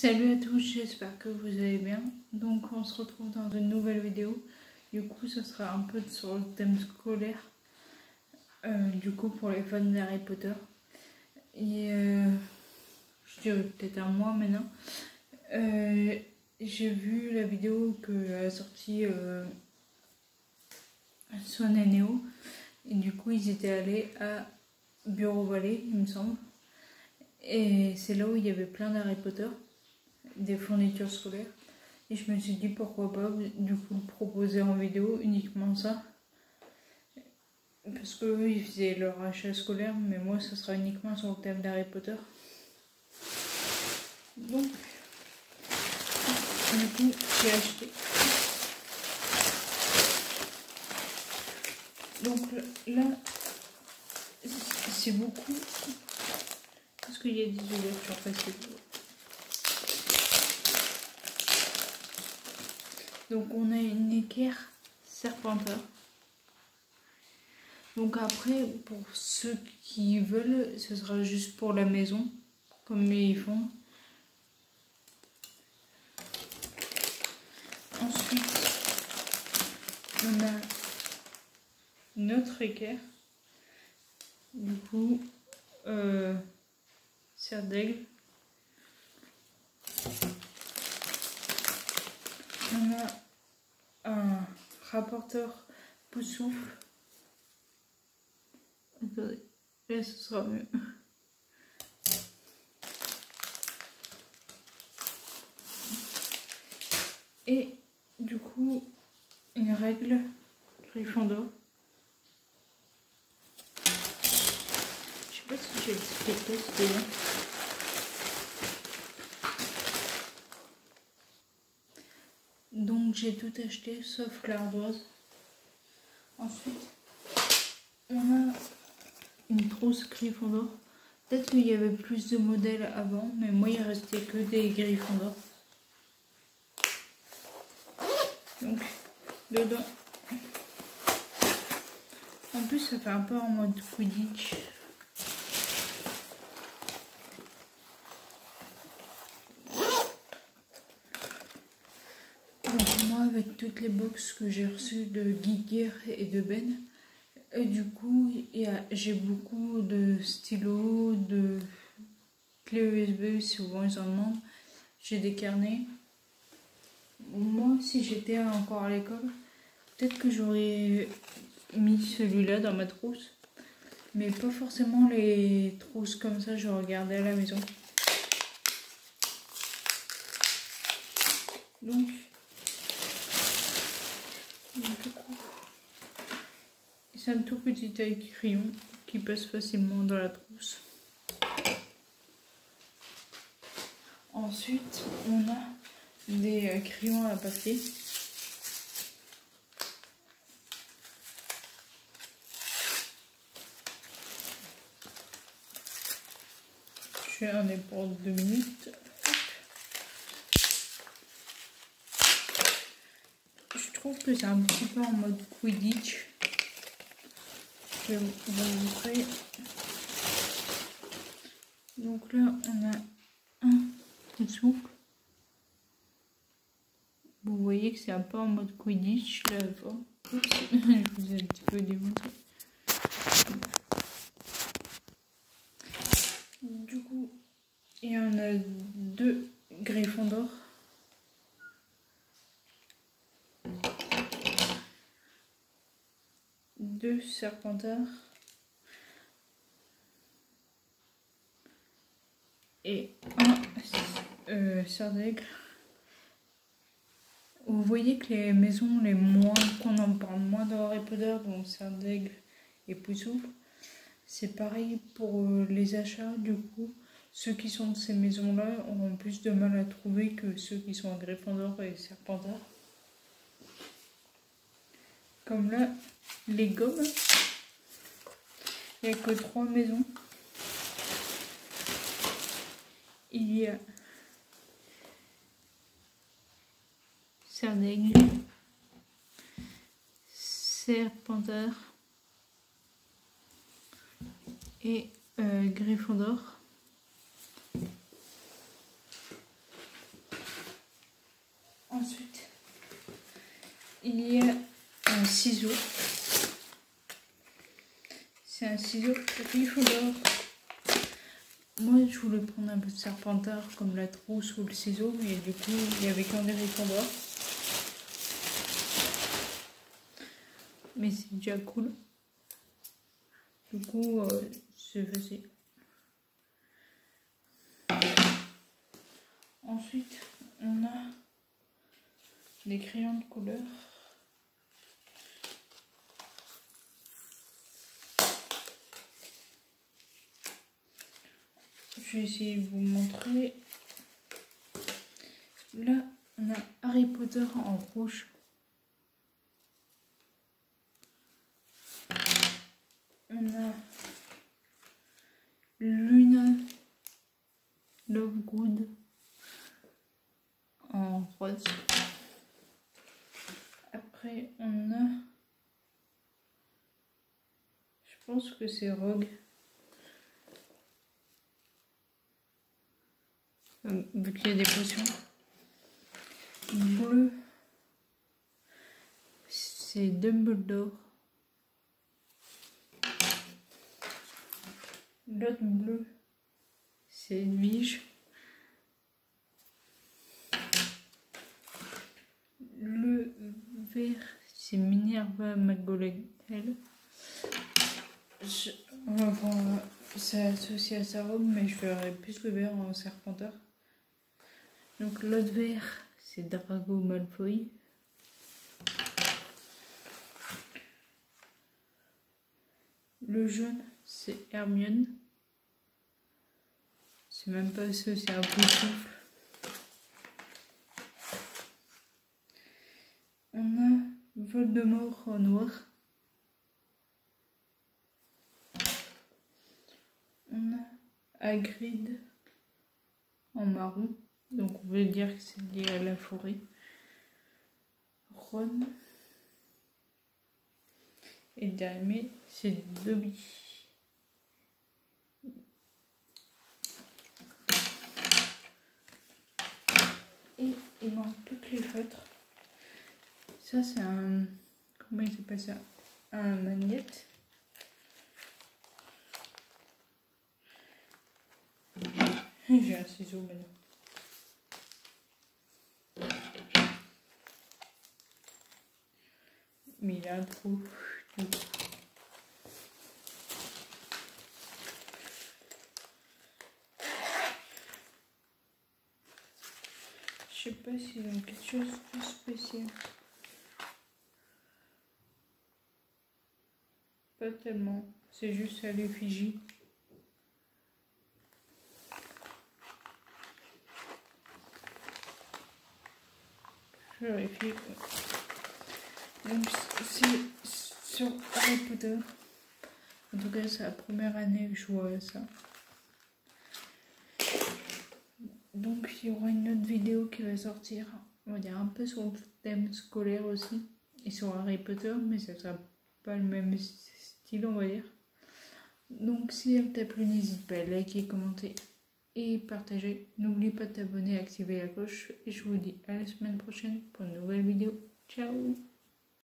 Salut à tous, j'espère que vous allez bien. Donc on se retrouve dans une nouvelle vidéo. Du coup ce sera un peu sur le thème scolaire. Du coup pour les fans d'Harry Potter. Et je dirais peut-être un mois maintenant. J'ai vu la vidéo que a sorti Swan et Neo. Et du coup ils étaient allés à Bureau Valley, il me semble. Et c'est là où il y avait plein d'Harry Potter, des fournitures scolaires. Et je me suis dit pourquoi pas du coup proposer en vidéo uniquement ça. Parce que eux ils faisaient leur achat scolaire, mais moi ce sera uniquement sur le thème d'Harry Potter. Donc du coup j'ai acheté. Donc là c'est beaucoup. Parce qu'il y a des ouvertures faciles. Donc on a une équerre Serpentard. Donc après, pour ceux qui veulent, ce sera juste pour la maison, comme ils font. Ensuite, on a une autre équerre. Du coup, serre d'aigle. On a un rapporteur Poussoufle. Attendez, là ce sera mieux. Et du coup, une règle Gryffondor. Je sais pas si j'ai expliqué, c'était là. Donc j'ai tout acheté sauf l'ardoise. Ensuite, on a une trousse Gryffondor. Peut-être qu'il y avait plus de modèles avant, mais moi il restait que des Gryffondor. Donc dedans, en plus ça fait un peu en mode Quidditch. Donc moi avec toutes les box que j'ai reçues de Guiguer et de Ben, et du coup j'ai beaucoup de stylos, de clés USB, souvent ils en demandent. J'ai des carnets. Moi si j'étais encore à l'école, peut-être que j'aurais mis celui-là dans ma trousse. Mais pas forcément les trousses comme ça, je regardais à la maison. Donc du coup, c'est un tout petit taille crayon qui passe facilement dans la trousse. Ensuite, on a des crayons à papier. Je en ai pour 2 minutes. Je trouve que c'est un petit peu en mode Quidditch. Je vais vous montrer. Donc là, on a un Poussoufle. Vous voyez que c'est un peu en mode Quidditch là. Oups, je vous ai un petit peu démontré. Du coup, il y en a 2 Gryffondor. Deux Serpentards. Et un serre d'aigle. Vous voyez que les maisons les moins qu'on en parle moins dans Harry Potter, donc serre d'aigle et Poussoufle, c'est pareil pour les achats. Du coup, ceux qui sont de ces maisons-là auront plus de mal à trouver que ceux qui sont à Gryffondor et Serpentard. Comme là, les gommes, il n'y a que 3 maisons. Il y a serre d'aigle, Serpentard et Gryffondor. Ensuite, il y a un ciseau. C'est un ciseau Gryffondor. Moi, je voulais prendre un peu de Serpentard comme la trousse ou le ciseau, mais du coup, il n'y avait qu'un Gryffondor. Mais c'est déjà cool. Du coup, c'est facile. Ensuite, on a des crayons de couleur. Je vais essayer de vous montrer. Là, on a Harry Potter en rouge. On a Luna Lovegood en rose. Après, on a... Je pense que c'est Rogue. Vu qu'il y a des potions. Bleu, c'est Dumbledore. L'autre bleu, c'est Edwige. Le vert, c'est Minerva McGonagall. Enfin, c'est associé à sa robe, mais je ferais plus le vert en Serpentard. Donc l'autre vert, c'est Drago Malfoy. Le jaune, c'est Hermione. C'est même pas associé à un Poufsouffle. On a Voldemort en noir. On a Hagrid en marron. Donc on veut dire que c'est lié à la forêt. Ron. Et le dernier, c'est Dobby. Et il manque plus que les feutres. Ça c'est un... Comment il s'appelle ça? Un magnète. J'ai un ciseau maintenant. Mais il a un trou. Je sais pas s'ils ont quelque chose de spécial. Pas tellement. C'est juste à l'effigie. Je vérifie. Donc c'est sur Harry Potter. En tout cas, c'est la première année que je vois ça. Donc il y aura une autre vidéo qui va sortir, on va dire un peu sur le thème scolaire aussi, et sur Harry Potter, mais ça sera pas le même style, on va dire. Donc si elle t'a plu, n'hésite pas à liker, commenter et partager. N'oublie pas de t'abonner et activer la cloche. Et je vous dis à la semaine prochaine pour une nouvelle vidéo. Ciao!